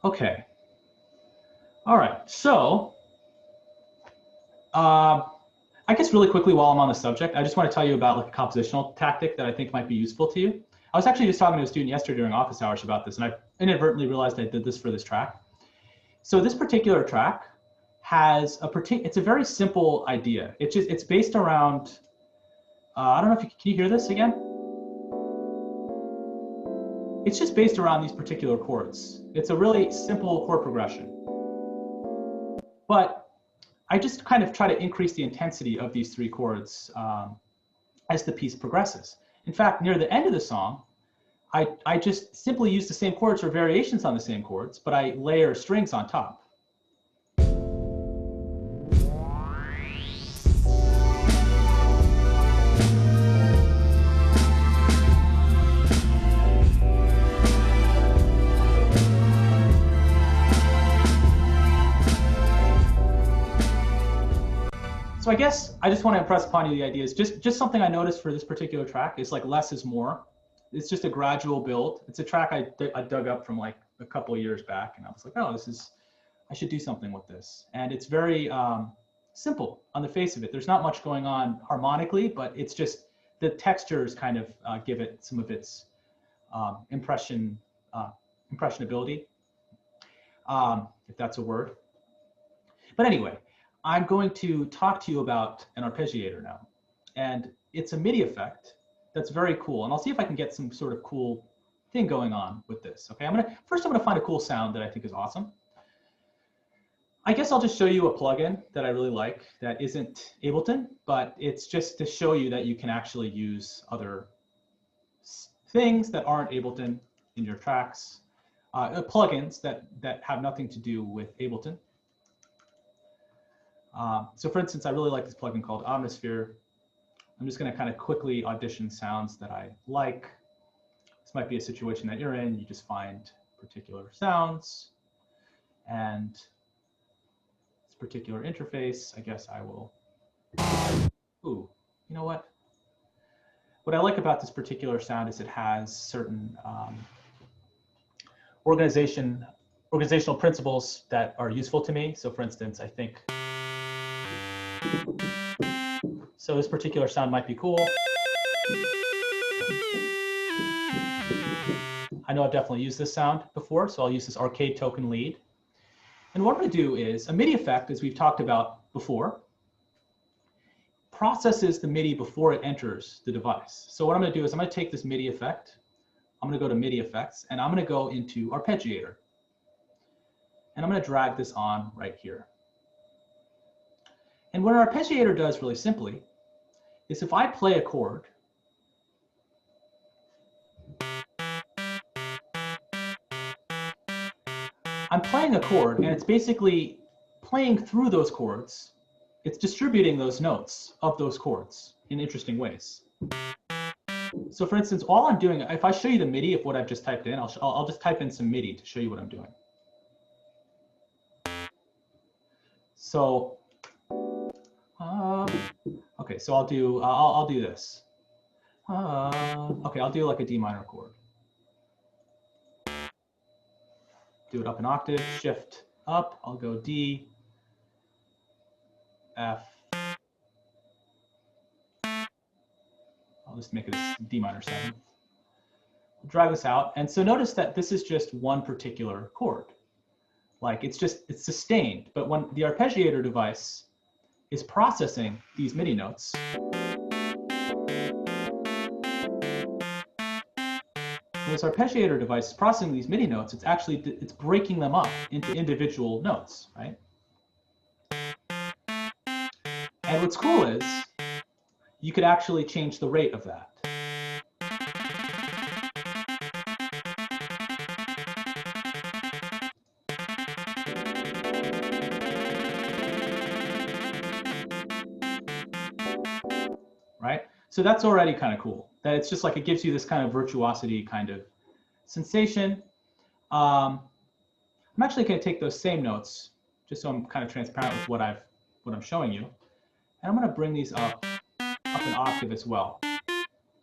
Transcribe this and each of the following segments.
Okay. All right. So I guess really quickly while I'm on the subject, I just want to tell you about like a compositional tactic that I think might be useful to you. I was actually just talking to a student yesterday during office hours about this, and I inadvertently realized I did this for this track. So this particular track has it's a very simple idea. It's based around, I don't know if can you hear this again? It's just based around these particular chords. It's a really simple chord progression. But I just kind of try to increase the intensity of these three chords as the piece progresses. In fact, near the end of the song, I just simply use the same chords or variations on the same chords, but I layer strings on top. So I guess I just want to impress upon you the idea is just something I noticed for this particular track is like less is more. It's just a gradual build. It's a track I dug up from like a couple of years back, and I was like, oh, I should do something with this. And it's very simple on the face of it. There's not much going on harmonically, but it's just the textures kind of give it some of its impressionability, if that's a word. But anyway, I'm going to talk to you about an arpeggiator now. And it's a MIDI effect that's very cool. And I'll see if I can get some sort of cool thing going on with this. Okay, first I'm gonna find a cool sound that I think is awesome. I guess I'll just show you a plugin that I really like that isn't Ableton, but it's just to show you that you can actually use other things that aren't Ableton in your tracks, plugins that have nothing to do with Ableton. So for instance, I really like this plugin called Atmosphere. I'm just going to kind of quickly audition sounds that I like. This might be a situation that you're in. You just find particular sounds and this particular interface. I guess I will. Ooh, you know what? What I like about this particular sound is it has certain organizational principles that are useful to me. So for instance, I think, so this particular sound might be cool. I know I've definitely used this sound before, so I'll use this arcade token lead. And what I'm going to do is a MIDI effect, as we've talked about before, processes the MIDI before it enters the device. So what I'm going to do is I'm going to take this MIDI effect, I'm going to go to MIDI effects, and I'm going to go into arpeggiator. And I'm going to drag this on right here. And what an arpeggiator does really simply is if I play a chord, I'm playing a chord and it's basically playing through those chords. It's distributing those notes of those chords in interesting ways. So for instance, all I'm doing, if I show you the MIDI of what I've just typed in, I'll just type in some MIDI to show you what I'm doing. So, okay, so I'll do this. Okay, I'll do like a D minor chord. Do it up an octave, shift up, I'll go D, F. I'll just make it a D minor 7. Drag this out, and so notice that this is just one particular chord. Like it's sustained, but when the arpeggiator device is processing these MIDI notes, when this arpeggiator device is processing these MIDI notes, it's breaking them up into individual notes, right? And what's cool is you could actually change the rate of that. Right? So that's already kind of cool. That it's just like it gives you this kind of virtuosity kind of sensation. I'm actually going to take those same notes, just so I'm kind of transparent with what I'm showing you, and I'm going to bring these up an octave as well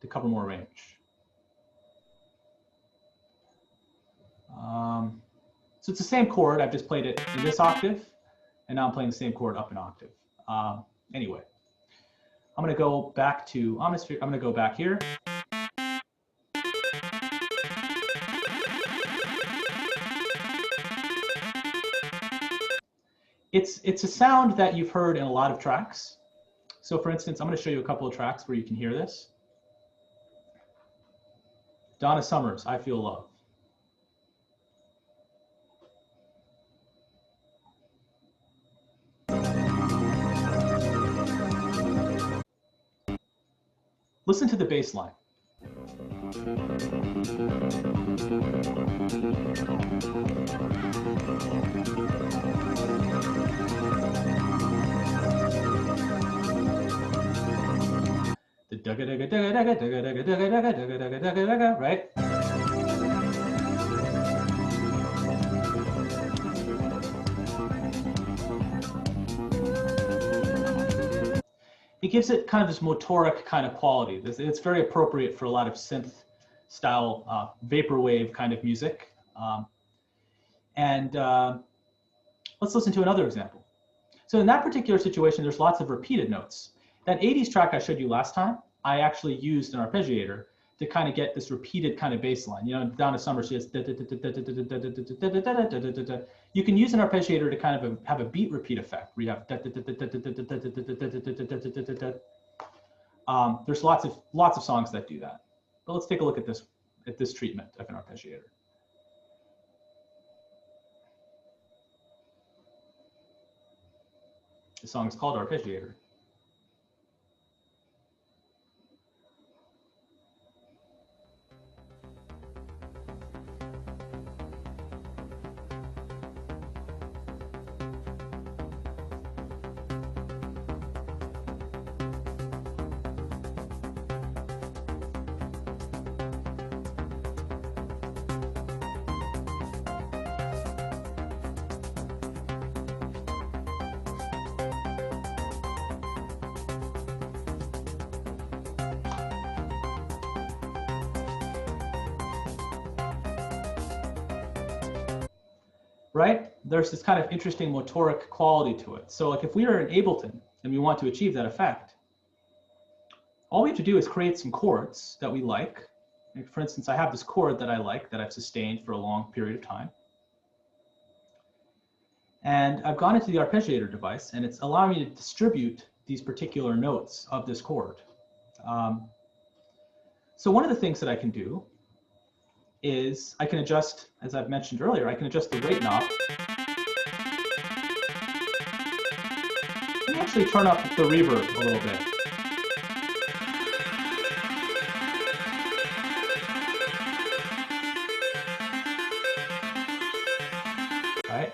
to cover more range. So it's the same chord. I've just played it in this octave, and now I'm playing the same chord up an octave. Anyway, I'm going to go back to Omnisphere. I'm going to go back here. It's a sound that you've heard in a lot of tracks. So for instance, I'm going to show you a couple of tracks where you can hear this. Donna Summer's, I Feel Love. Listen to the bass line. The dugga dugga dugga dugga dugga dugga dugga dugga dugga dugga dugga, right? It gives it kind of this motoric kind of quality. It's very appropriate for a lot of synth style vaporwave kind of music. Let's listen to another example. So in that particular situation, there's lots of repeated notes. That 80s track I showed you last time, I actually used an arpeggiator to kind of get this repeated kind of bass line. You know, Donna Summer, she has. You can use an arpeggiator to kind of have a beat repeat effect where you have. There's lots of songs that do that. But let's take a look at this treatment of an arpeggiator. The song is called Arpeggiator. Right? There's this kind of interesting motoric quality to it. So like if we are in Ableton and we want to achieve that effect, all we have to do is create some chords that we like. Like for instance, I have this chord that I like that I've sustained for a long period of time. And I've gone into the arpeggiator device and it's allowing me to distribute these particular notes of this chord. So one of the things that I can do is I can adjust, as I've mentioned earlier, I can adjust the rate knob. Let me actually turn up the reverb a little bit. Right?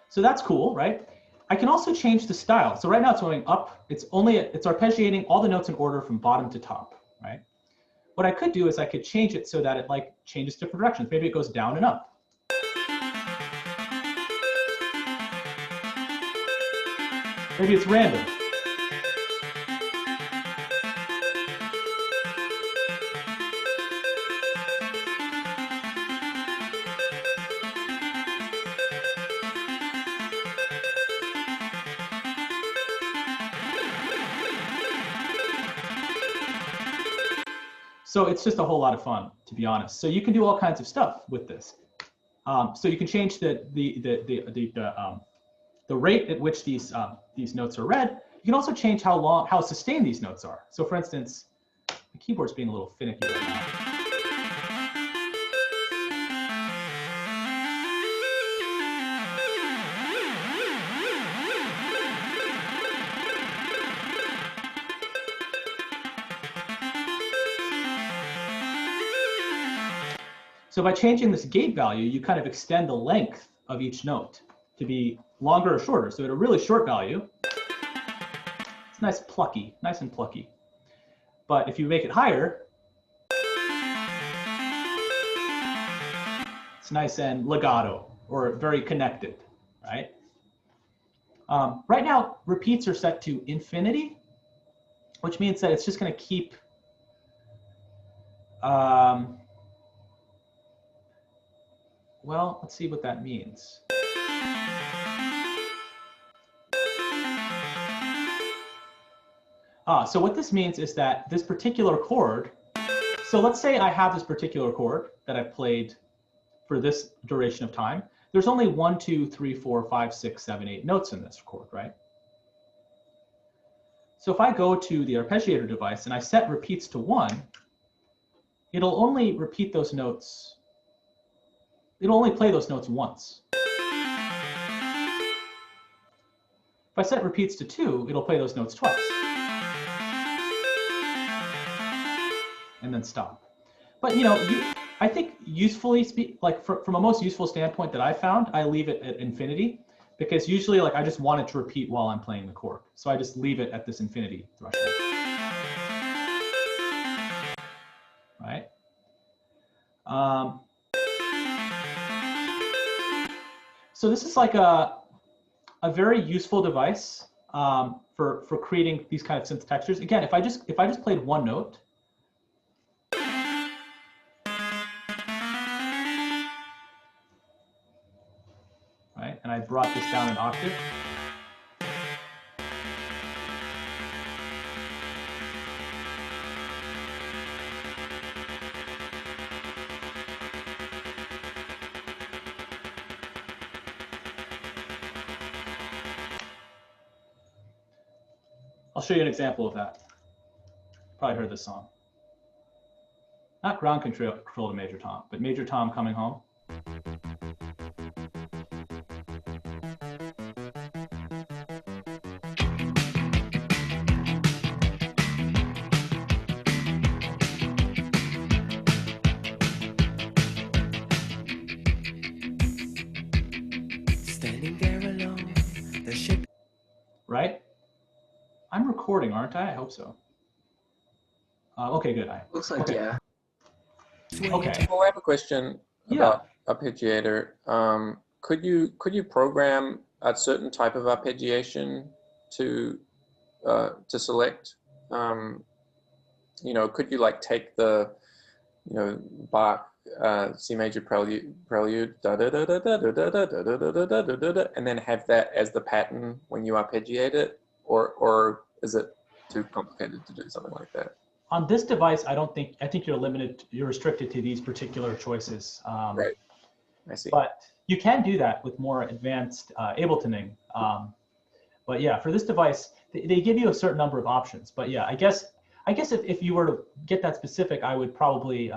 So that's cool, right? I can also change the style. So right now it's going up. It's arpeggiating all the notes in order from bottom to top, right? What I could do is I could change it so that it like changes different directions. Maybe it goes down and up. Maybe it's random. So it's just a whole lot of fun, to be honest. So you can do all kinds of stuff with this. So you can change the rate at which these notes are read. You can also change how sustained these notes are. So for instance, the keyboard's being a little finicky right now. So by changing this gate value, you kind of extend the length of each note to be longer or shorter. So at a really short value, it's nice and plucky. But if you make it higher, it's nice and legato or very connected, right? Right now, repeats are set to infinity, which means that it's just going to keep well, let's see what that means. So what this means is that this particular chord, so let's say I have this particular chord that I've played for this duration of time. There's only 1, 2, 3, 4, 5, 6, 7, 8 notes in this chord, right? So if I go to the arpeggiator device and I set repeats to 1, it'll only repeat those notes. It'll only play those notes once. If I set repeats to 2, it'll play those notes twice. And then stop. But I think usefully from a most useful standpoint that I found, I leave it at infinity, because usually I just want it to repeat while I'm playing the chord. So I just leave it at this infinity threshold. Right? So this is like a very useful device for creating these kind of synth textures. Again, if I just played one note, right, and I brought this down an octave, I'll show you an example of that. Probably heard this song. Not ground control to Major Tom, but Major Tom Coming Home. Standing there alone, the ship. Right? I'm recording, aren't I? I hope so. Okay, good. Looks like, okay. yeah. Okay. Well, I have a question about arpeggiator. Could you program a certain type of arpeggiation to select? Could you take the Bach C major prelude da da da da da da da da da da da da da da, and then have that as the pattern when you arpeggiate it, or is it too complicated to do something like that? On this device, I think you're restricted to these particular choices. Right, I see. But you can do that with more advanced Abletoning. But yeah, for this device, they give you a certain number of options. But yeah, I guess if you were to get that specific, I would probably,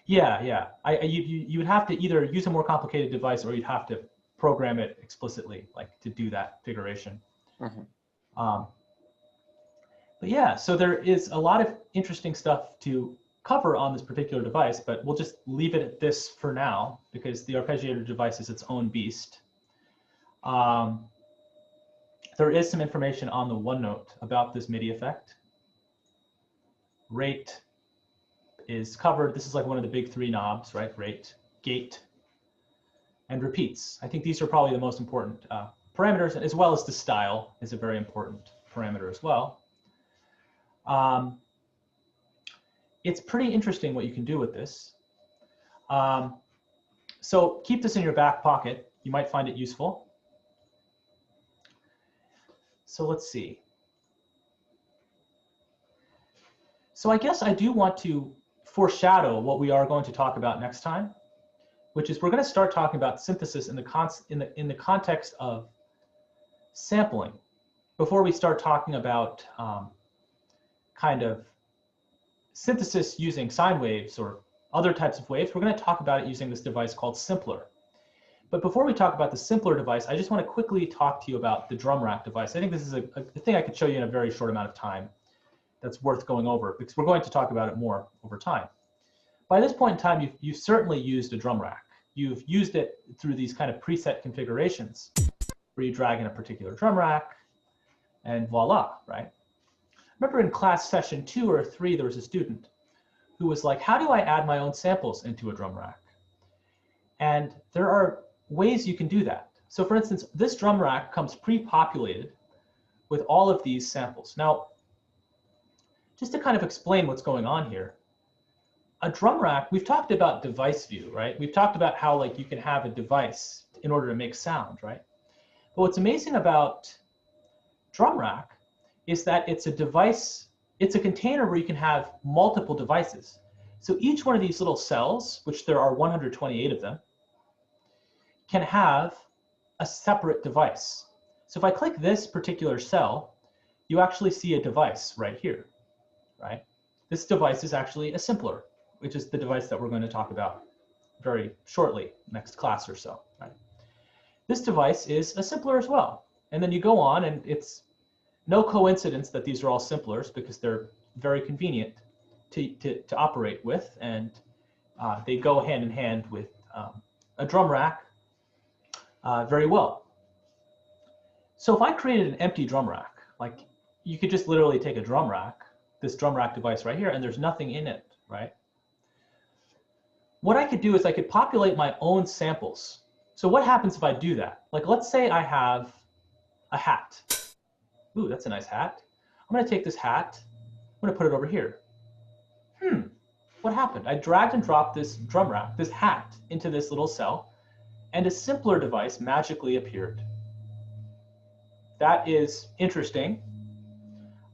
you would have to either use a more complicated device, or you'd have to program it explicitly, to do that figuration. Mm-hmm. But yeah, so there is a lot of interesting stuff to cover on this particular device, but we'll just leave it at this for now, because the arpeggiator device is its own beast. There is some information on the OneNote about this MIDI effect. Rate is covered. This is one of the big three knobs, right? Rate, gate, and repeats. I think these are probably the most important parameters, as well as the style is a very important parameter as well. It's pretty interesting what you can do with this. So keep this in your back pocket. You might find it useful. So let's see. So I guess I do want to foreshadow what we are going to talk about next time, which is we're going to start talking about synthesis in the context of sampling, before we start talking about kind of synthesis using sine waves or other types of waves. We're going to talk about it using this device called Simpler. But before we talk about the Simpler device, I just want to quickly talk to you about the drum rack device. I think this is a thing I could show you in a very short amount of time that's worth going over, because we're going to talk about it more over time. By this point in time, you've certainly used a drum rack. You've used it through these kind of preset configurations where you drag in a particular drum rack and voila, right? Remember in class session 2 or 3, there was a student who was like, how do I add my own samples into a drum rack? And there are ways you can do that. So for instance, this drum rack comes pre-populated with all of these samples. Now, just to kind of explain what's going on here, a drum rack, we've talked about device view, right? We've talked about how you can have a device in order to make sound, right? But what's amazing about drum rack is that it's a device, it's a container where you can have multiple devices. So each one of these little cells, which there are 128 of them, can have a separate device. So if I click this particular cell, you actually see a device right here, right? This device is actually a simpler, which is the device that we're going to talk about very shortly, next class or so, right? This device is a simpler as well. And then you go on, and it's no coincidence that these are all simplers because they're very convenient to operate with, and they go hand in hand with a drum rack very well. So if I created an empty drum rack, like you could just literally take a drum rack, this drum rack device right here, and there's nothing in it, right? What I could do is I could populate my own samples. So what happens if I do that? Like, let's say I have a hat. Ooh, that's a nice hat. I'm going to take this hat. I'm going to put it over here. What happened? I dragged and dropped this drum rack, this hat, into this little cell, and a simpler device magically appeared. That is interesting.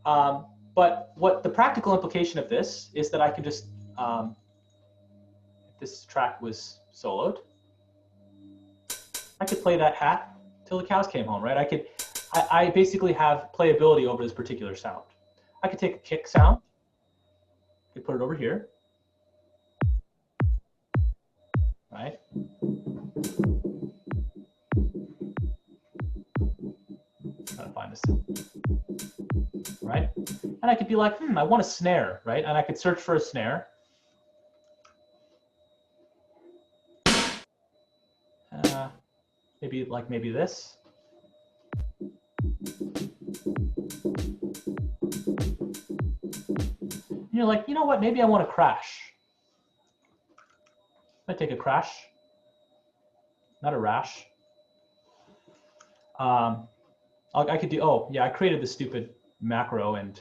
But what the practical implication of this is that I can just, if this track was soloed, I could play that hat till the cows came home, right? I basically have playability over this particular sound. I could take a kick sound, I could put it over here, right? Trying to find this, right? And I could be like, I want a snare, right? And I could search for a snare. Maybe this. And you're like, you know what? Maybe I want to crash. I take a crash, not a rash. I could do. Oh yeah, I created this stupid macro, and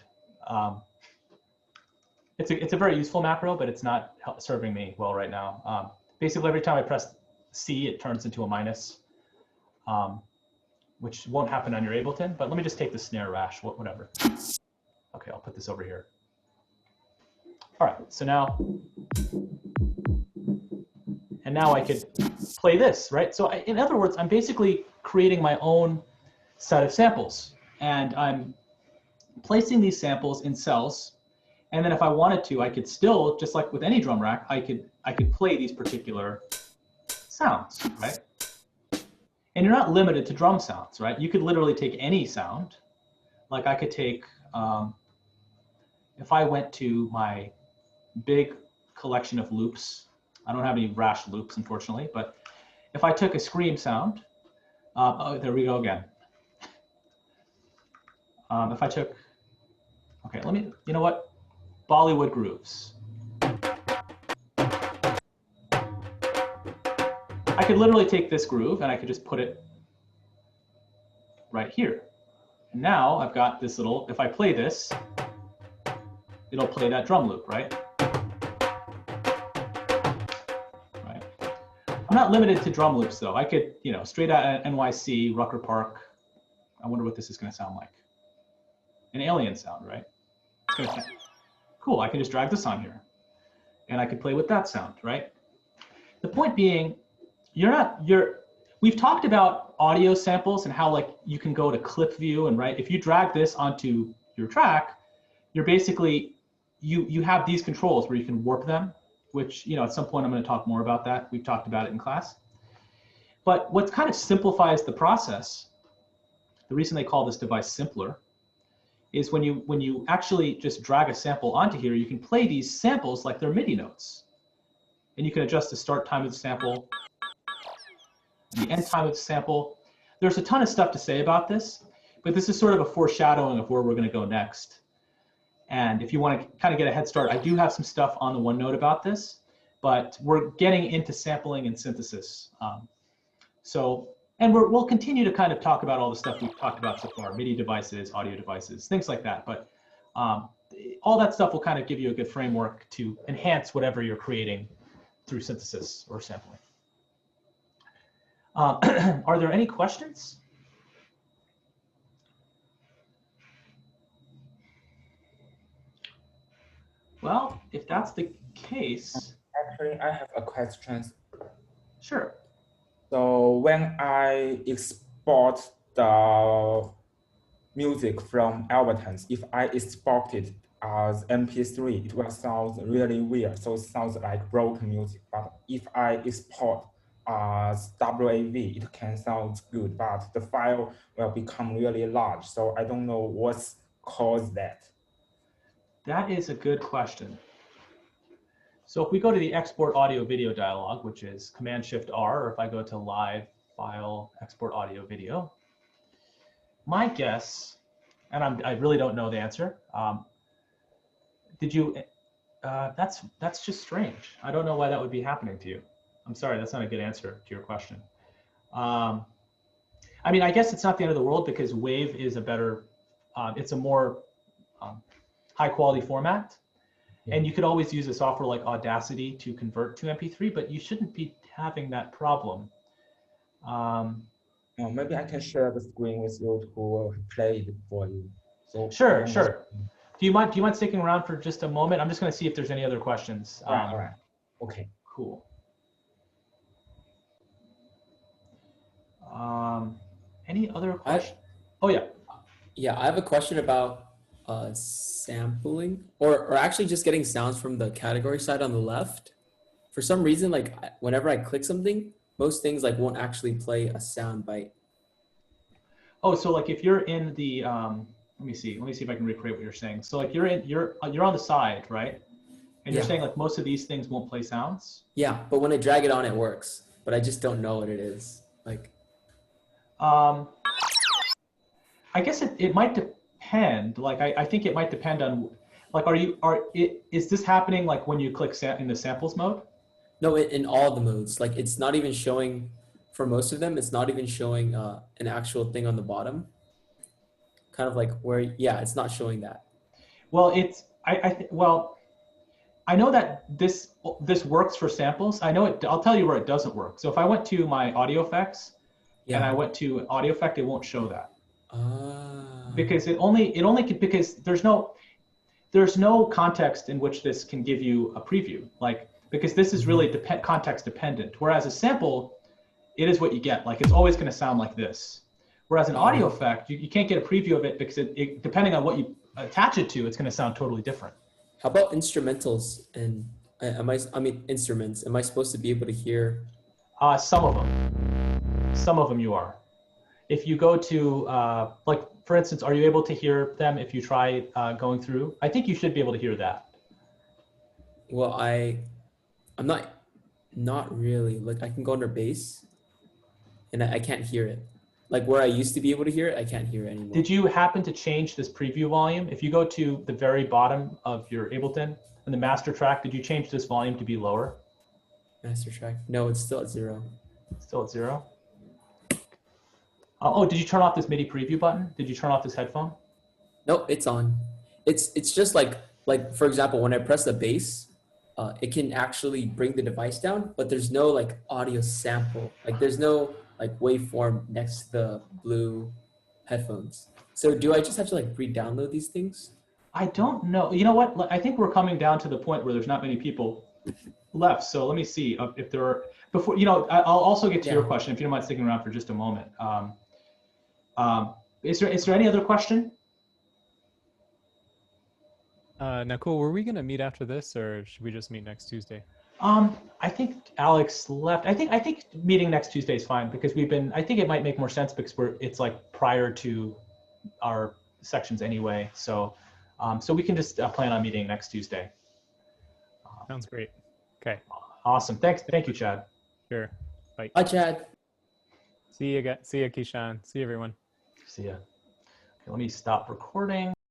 it's a very useful macro, but it's not serving me well right now. Basically, every time I press C, it turns into a minus. Which won't happen on your Ableton, but let me just take the snare rash, whatever. Okay, I'll put this over here. All right, so now I could play this, right? So in other words, I'm basically creating my own set of samples, and I'm placing these samples in cells, and then if I wanted to, I could still, just like with any drum rack, I could play these particular sounds, right? And you're not limited to drum sounds, right? You could literally take any sound. Like I could take, if I went to my big collection of loops, I don't have any rash loops, unfortunately, but if I took a scream sound, oh, there we go again. If I took, okay, you know what? Bollywood grooves. I could literally take this groove and I could just put it right here. And now I've got this little, if I play this, it'll play that drum loop, right? Right. I'm not limited to drum loops though. I could, straight out NYC, Rucker Park. I wonder what this is going to sound like. An alien sound, right? It's gonna sound cool. I can just drag this on here and I could play with that sound, right? The point being, we've talked about audio samples and how like you can go to clip view, and right, if you drag this onto your track, you're basically, you have these controls where you can warp them, which, at some point I'm going to talk more about that. We've talked about it in class. But what kind of simplifies the process, the reason they call this device simpler, is when you actually just drag a sample onto here, you can play these samples like they're MIDI notes. And you can adjust the start time of the sample, the end time of the sample. There's a ton of stuff to say about this, but this is sort of a foreshadowing of where we're going to go next. And if you want to kind of get a head start, I do have some stuff on the OneNote about this, but we're getting into sampling and synthesis. And we'll continue to kind of talk about all the stuff we've talked about so far, MIDI devices, audio devices, things like that. But all that stuff will kind of give you a good framework to enhance whatever you're creating through synthesis or sampling. Are there any questions? Well, if that's the case. Actually, I have a question. Sure. So when I export the music from Ableton, if I export it as MP3, it will sound really weird. So it sounds like broken music. But if I export as WAV, it can sound good, but the file will become really large. So I don't know what's caused that. That is a good question. So if we go to the export audio video dialog, which is Command-Shift-R, or if I go to Live, File, Export Audio Video, my guess, and I really don't know the answer. That's just strange. I don't know why that would be happening to you. I'm sorry, that's not a good answer to your question. I mean, I guess it's not the end of the world because WAV is a better, it's a more high quality format. And you could always use a software like Audacity to convert to MP3, but you shouldn't be having that problem. Maybe I can share the screen with you to play it for you. So sure. Do you mind sticking around for just a moment? I'm just going to see if there's any other questions. All right. Okay. Cool. Any other questions? Oh yeah. Yeah, I have a question about sampling or actually just getting sounds from the category side on the left. For some reason, like whenever I click something, most things like won't actually play a sound bite. Oh, so like if you're in the let me see if I can recreate what you're saying. So like you're on the side, right? And you're saying like most of these things won't play sounds? Yeah, but when I drag it on, it works. But I just don't know what it is. Like I guess it might depend. Like I think it might depend on like is this happening like when you click in the samples mode? No, in all the modes. Like it's not even showing for most of them. It's not even showing an actual thing on the bottom. Kind of like where it's not showing that. Well, I know that this works for samples. I know it. I'll tell you where it doesn't work. So if I went to my audio effects and I went to audio effect, it won't show that. Because because there's no context in which this can give you a preview, like because this is really context dependent. Whereas a sample, it is what you get. Like it's always going to sound like this. Whereas an audio effect, you can't get a preview of it because it depending on what you attach it to, it's going to sound totally different. How about instrumentals and instruments? Am I supposed to be able to hear? Some of them you are. If you go to, like, for instance, are you able to hear them if you try going through? I think you should be able to hear that. Well, I'm not really. Like, I can go under bass, and I can't hear it. Like, where I used to be able to hear it, I can't hear it anymore. Did you happen to change this preview volume? If you go to the very bottom of your Ableton, in the master track, did you change this volume to be lower? Master track? No, it's still at 0. Still at 0? Oh, did you turn off this MIDI preview button? Did you turn off this headphone? Nope, it's on. It's just like for example, when I press the bass, it can actually bring the device down, but there's no like audio sample. Like there's no like waveform next to the blue headphones. So do I just have to like re-download these things? I don't know. You know what? I think we're coming down to the point where there's not many people left. So let me see if there are, before, I'll also get to your question if you don't mind sticking around for just a moment. Is there any other question? Nakul, were we going to meet after this, or should we just meet next Tuesday? I think Alex left. I think meeting next Tuesday is fine because I think it might make more sense because it's like prior to our sections anyway. So we can just plan on meeting next Tuesday. Sounds great. Okay. Awesome. Thanks. Thank you, Chad. Sure. Bye. Bye, Chad. See you, Kishan. See you, everyone. See ya. Okay, let me stop recording.